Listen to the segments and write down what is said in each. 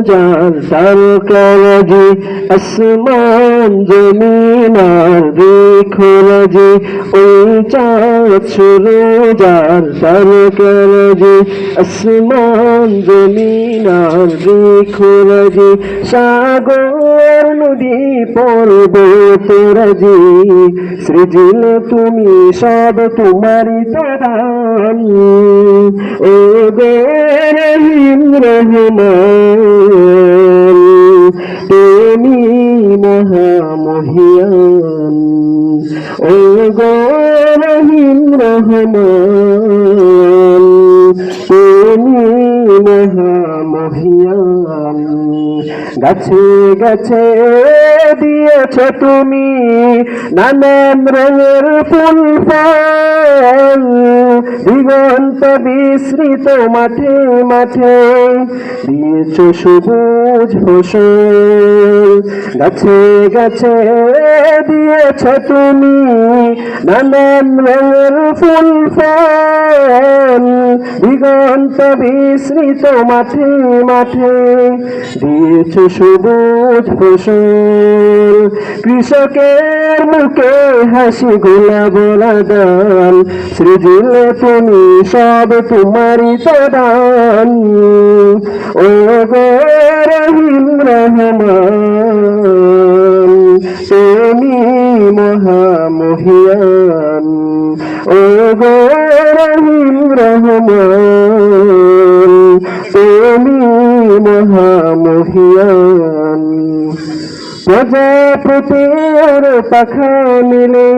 যার তারকারাজি আসমান জমিন আর বৃক্ষরাজি ওই চাঁদ শুরু যার তারকারাজি আসমান জমিন আর বৃক্ষরাজি সাগর নদী পর্বতরাজি সৃজিল তুমি সব তোমারই দান ও গো রহিম রহমান তুমি মহামহিয়ান ও গো রহিম রহমান তুমি মহামহিয়ান গাছে গাছে দিয়েছ তুমি নানান রঙের ফুল ফল দিগন্ত বিস্তৃত মাঠে মাঠে দিয়েছ সবুজ ফসল গাছে গাছে দিয়েছ তুমি নানান রঙের ফুল ফল দিগন্ত বিস্তৃত মাঠে মাঠে দিয়েছ সবুজ ফসল কৃষকের মুখে হাসি গোলাপ দান সৃজিল তুমি সব তোমারই দান ও গো রহিম রহমান তুমি মহামহিয়ান ও গো রহিম রহমান তুমি মহামহিয়ান প্রজাপতি আর পাখা মিলে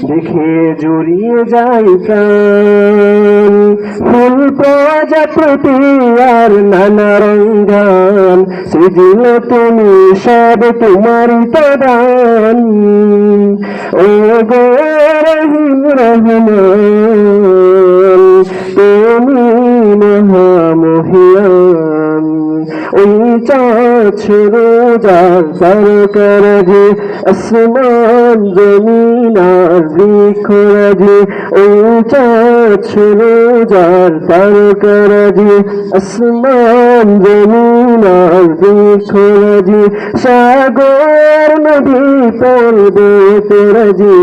দেখে জড়িয়ে যায় প্রাণ ফুল প্রজাপতি আর নানা রঙান সৃজিল তুমি সব তোমারই দান ও গো রহিম রহমান তুমি মহামহিয়ান ওই চাঁদ শুরু যার তারকারাজি আসমান জমিন আর বৃক্ষরাজি ওই চাঁদ শুরু যার তারকারাজি আসমান জমিন আর বৃক্ষরাজি সাগর নদী পর্বতরাজি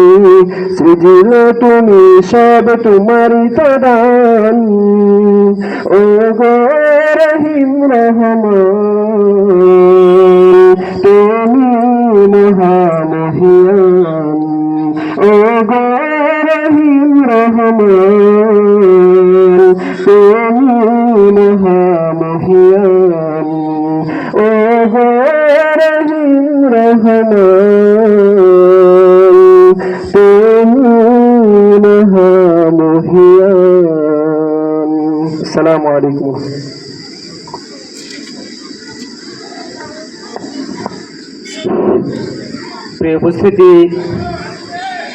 সৃজিল তুমি সব তোমারই দান ও গো রহিম রহমান তুমি মহামহিয়ান ও গো রহিম রহমান তুমি মহামহিয়ান ও গো রহিম রহমান তুমি মহামহিয়ান। আসসালামু আলাইকুম। প্রিয় উপস্থিতি,